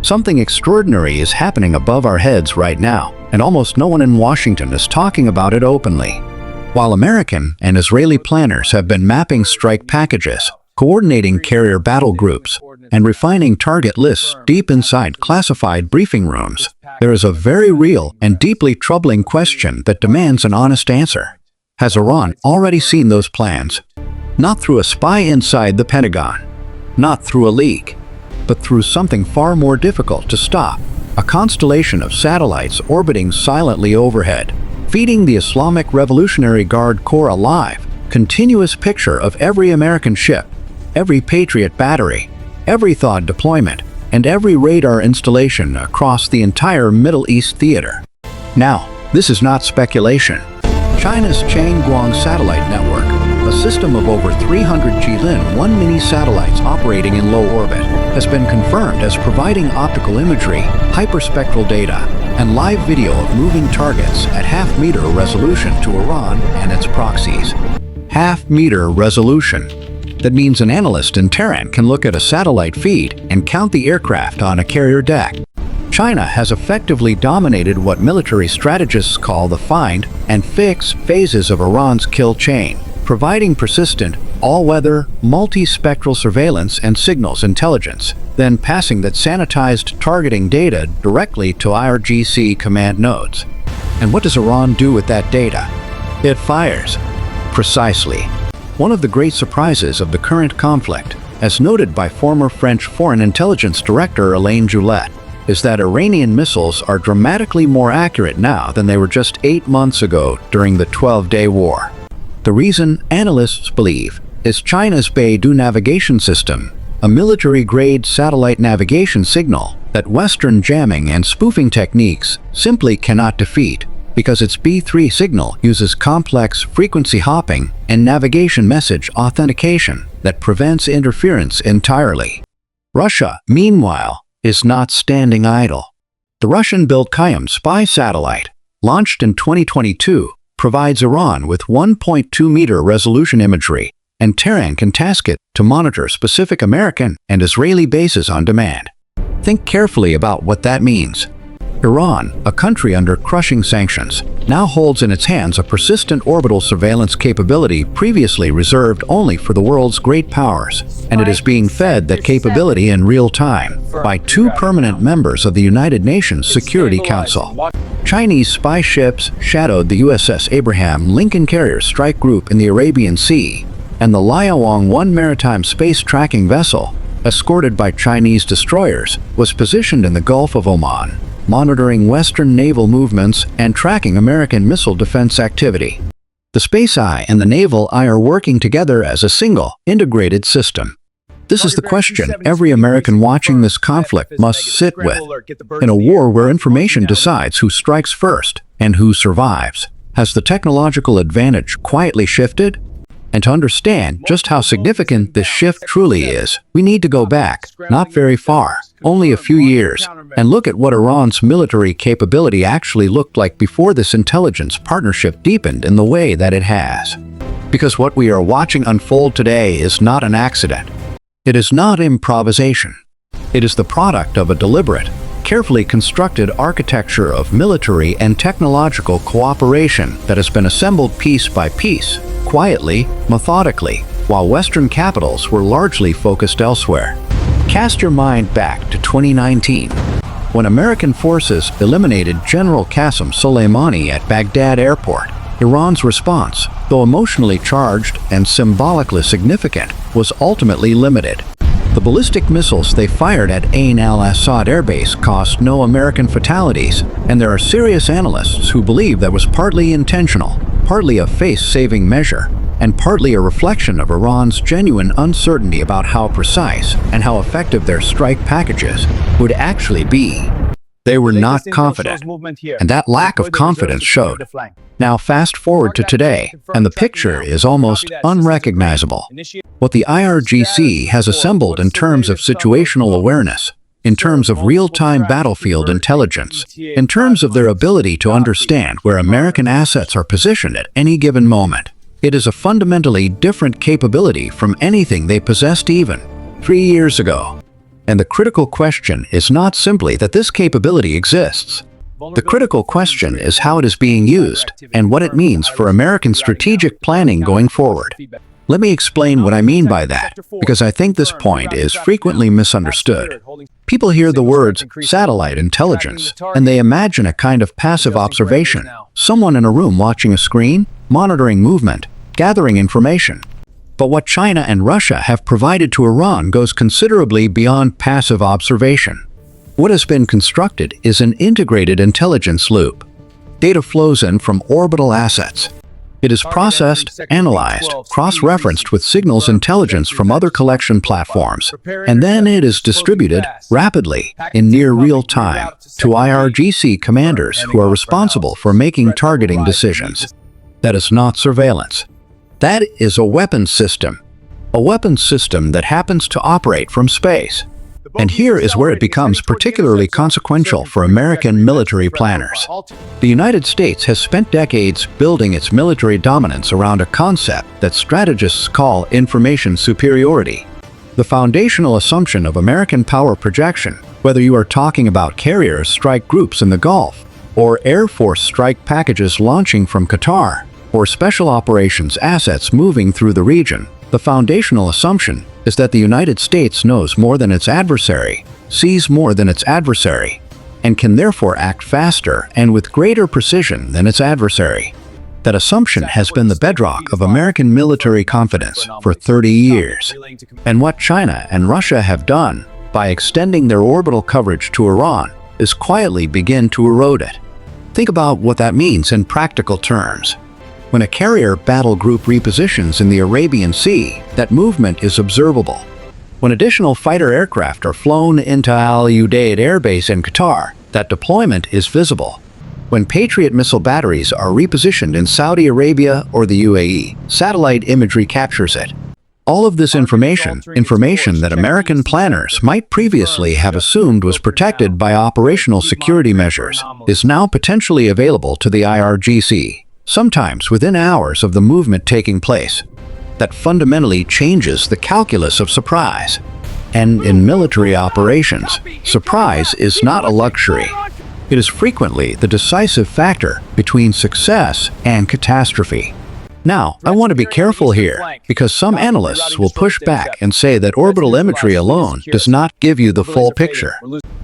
Something extraordinary is happening above our heads right now, and almost no one in Washington is talking about it openly. While American and Israeli planners have been mapping strike packages, coordinating carrier battle groups, and refining target lists deep inside classified briefing rooms, there is a very real and deeply troubling question that demands an honest answer. Has Iran already seen those plans? Not through a spy inside the Pentagon, not through a leak, but through something far more difficult to stop: a constellation of satellites orbiting silently overhead, feeding the Islamic Revolutionary Guard Corps a live, continuous picture of every American ship, every Patriot battery, every THAAD deployment, and every radar installation across the entire Middle East theater. Now, this is not speculation. China's Changguang Satellite Network, a system of over 300 Jilin-1 mini satellites operating in low orbit, has been confirmed as providing optical imagery, hyperspectral data, and live video of moving targets at half-meter resolution to Iran and its proxies. Half-meter resolution. That means an analyst in Tehran can look at a satellite feed and count the aircraft on a carrier deck. China has effectively dominated what military strategists call the find and fix phases of Iran's kill chain, providing persistent, all-weather, multispectral surveillance and signals intelligence, then passing that sanitized targeting data directly to IRGC command nodes. And what does Iran do with that data? It fires. Precisely. One of the great surprises of the current conflict, as noted by former French Foreign Intelligence Director Alain Julet, is that Iranian missiles are dramatically more accurate now than they were just 8 months ago during the 12-day war. The reason, analysts believe, is China's Beidou navigation system, a military-grade satellite navigation signal that Western jamming and spoofing techniques simply cannot defeat, because its B3 signal uses complex frequency hopping and navigation message authentication that prevents interference entirely. Russia, meanwhile, is not standing idle. The Russian-built Khayyam spy satellite, launched in 2022, provides Iran with 1.2-meter resolution imagery, and Tehran can task it to monitor specific American and Israeli bases on demand. Think carefully about what that means. Iran, a country under crushing sanctions, now holds in its hands a persistent orbital surveillance capability previously reserved only for the world's great powers, and it is being fed that capability in real time by 2 permanent members of the United Nations Security Council. Chinese spy ships shadowed the USS Abraham Lincoln Carrier Strike Group in the Arabian Sea, and the Liaowang-1 maritime space tracking vessel, escorted by Chinese destroyers, was positioned in the Gulf of Oman, monitoring Western naval movements and tracking American missile defense activity. The Space Eye and the Naval Eye are working together as a single, integrated system. This is the question every American watching this conflict must sit with. In a war where information decides who strikes first and who survives, has the technological advantage quietly shifted? And to understand just how significant this shift truly is, we need to go back, not very far, only a few years, and look at what Iran's military capability actually looked like before this intelligence partnership deepened in the way that it has. Because what we are watching unfold today is not an accident. It is not improvisation. It is the product of a deliberate, carefully constructed architecture of military and technological cooperation that has been assembled piece by piece, quietly, methodically, while Western capitals were largely focused elsewhere. Cast your mind back to 2019, when American forces eliminated General Qasem Soleimani at Baghdad airport. Iran's response, though emotionally charged and symbolically significant, was ultimately limited. The ballistic missiles they fired at Ain al-Assad airbase caused no American fatalities, and there are serious analysts who believe that was partly intentional, partly a face-saving measure, and partly a reflection of Iran's genuine uncertainty about how precise and how effective their strike packages would actually be. They were not confident, and that lack of confidence showed. Now fast forward to today, and the picture is almost unrecognizable. What the IRGC has assembled in terms of situational awareness, in terms of real-time battlefield intelligence, in terms of their ability to understand where American assets are positioned at any given moment, it is a fundamentally different capability from anything they possessed even 3 years ago. And the critical question is not simply that this capability exists. The critical question is how it is being used and what it means for American strategic planning going forward. Let me explain what I mean by that, because I think this point is frequently misunderstood. People hear the words satellite intelligence, and they imagine a kind of passive observation, someone in a room watching a screen, monitoring movement, gathering information. But what China and Russia have provided to Iran goes considerably beyond passive observation. What has been constructed is an integrated intelligence loop. Data flows in from orbital assets. It is processed, analyzed, cross-referenced with signals intelligence from other collection platforms, and then it is distributed rapidly in near real time to IRGC commanders who are responsible for making targeting decisions. That is not surveillance. That is a weapons system that happens to operate from space. And here is where it becomes particularly consequential for American military planners. The United States has spent decades building its military dominance around a concept that strategists call information superiority. The foundational assumption of American power projection, whether you are talking about carrier strike groups in the Gulf, or Air Force strike packages launching from Qatar, or special operations assets moving through the region, the foundational assumption is that the United States knows more than its adversary, sees more than its adversary, and can therefore act faster and with greater precision than its adversary. That assumption has been the bedrock of American military confidence for 30 years. And what China and Russia have done by extending their orbital coverage to Iran is quietly begin to erode it. Think about what that means in practical terms. When a carrier battle group repositions in the Arabian Sea, that movement is observable. When additional fighter aircraft are flown into Al Udeid Air Base in Qatar, that deployment is visible. When Patriot missile batteries are repositioned in Saudi Arabia or the UAE, satellite imagery captures it. All of this information that American planners might previously have assumed was protected by operational security measures, is now potentially available to the IRGC. Sometimes within hours of the movement taking place. That fundamentally changes the calculus of surprise. And in military operations, surprise is not a luxury. It is frequently the decisive factor between success and catastrophe. Now, I want to be careful here, because some analysts will push back and say that orbital imagery alone does not give you the full picture.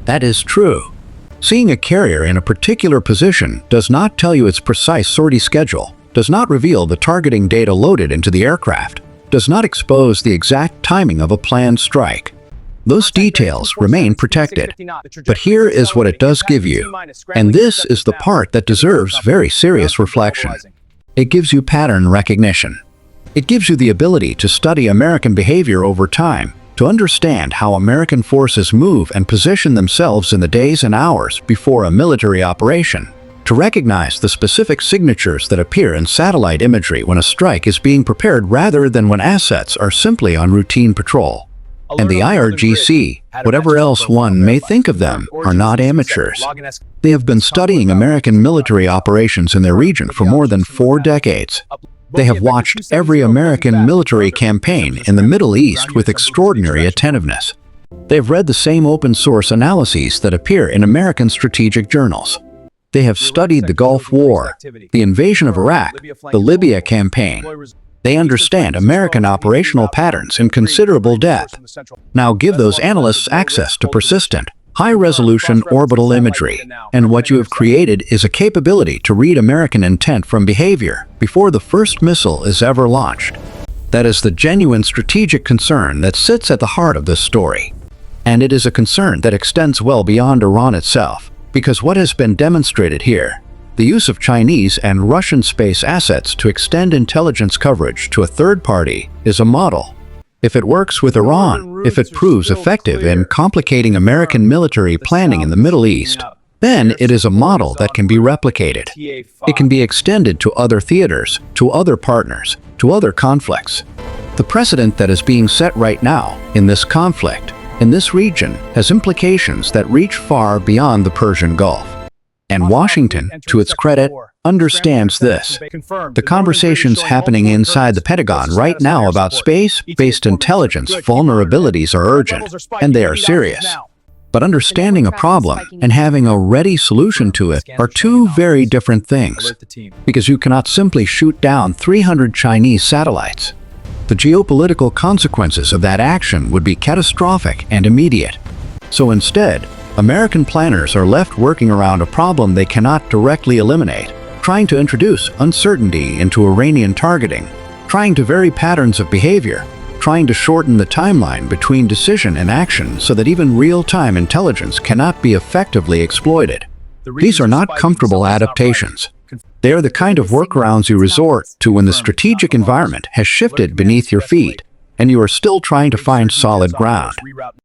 That is true. Seeing a carrier in a particular position does not tell you its precise sortie schedule, does not reveal the targeting data loaded into the aircraft, does not expose the exact timing of a planned strike. Those details remain protected. But here is what it does give you, and this is the part that deserves very serious reflection. It gives you pattern recognition. It gives you the ability to study American behavior over time, to understand how American forces move and position themselves in the days and hours before a military operation, to recognize the specific signatures that appear in satellite imagery when a strike is being prepared rather than when assets are simply on routine patrol. And the IRGC, whatever else one may think of them, are not amateurs. They have been studying American military operations in their region for more than 4 decades. They have watched every American military campaign in the Middle East with extraordinary attentiveness. They have read the same open-source analyses that appear in American strategic journals. They have studied the Gulf War, the invasion of Iraq, the Libya campaign. They understand American operational patterns in considerable depth. Now give those analysts access to persistent, high-resolution orbital imagery, and what you have created is a capability to read American intent from behavior before the first missile is ever launched. That is the genuine strategic concern that sits at the heart of this story. And it is a concern that extends well beyond Iran itself, because what has been demonstrated here, the use of Chinese and Russian space assets to extend intelligence coverage to a third party, is a model. If it works with Iran, if it proves effective in complicating American military planning in the Middle East, then it is a model that can be replicated. It can be extended to other theaters, to other partners, to other conflicts. The precedent that is being set right now in this conflict, in this region, has implications that reach far beyond the Persian Gulf. And Washington, to its credit, understands this. The conversations happening inside the Pentagon right now about space-based intelligence vulnerabilities are urgent, and they are serious. But understanding a problem and having a ready solution to it are two very different things, because you cannot simply shoot down 300 Chinese satellites. The geopolitical consequences of that action would be catastrophic and immediate. So instead, American planners are left working around a problem they cannot directly eliminate, trying to introduce uncertainty into Iranian targeting, trying to vary patterns of behavior, trying to shorten the timeline between decision and action so that even real-time intelligence cannot be effectively exploited. These are not comfortable adaptations. They are the kind of workarounds you resort to when the strategic environment has shifted beneath your feet and you are still trying to find solid ground.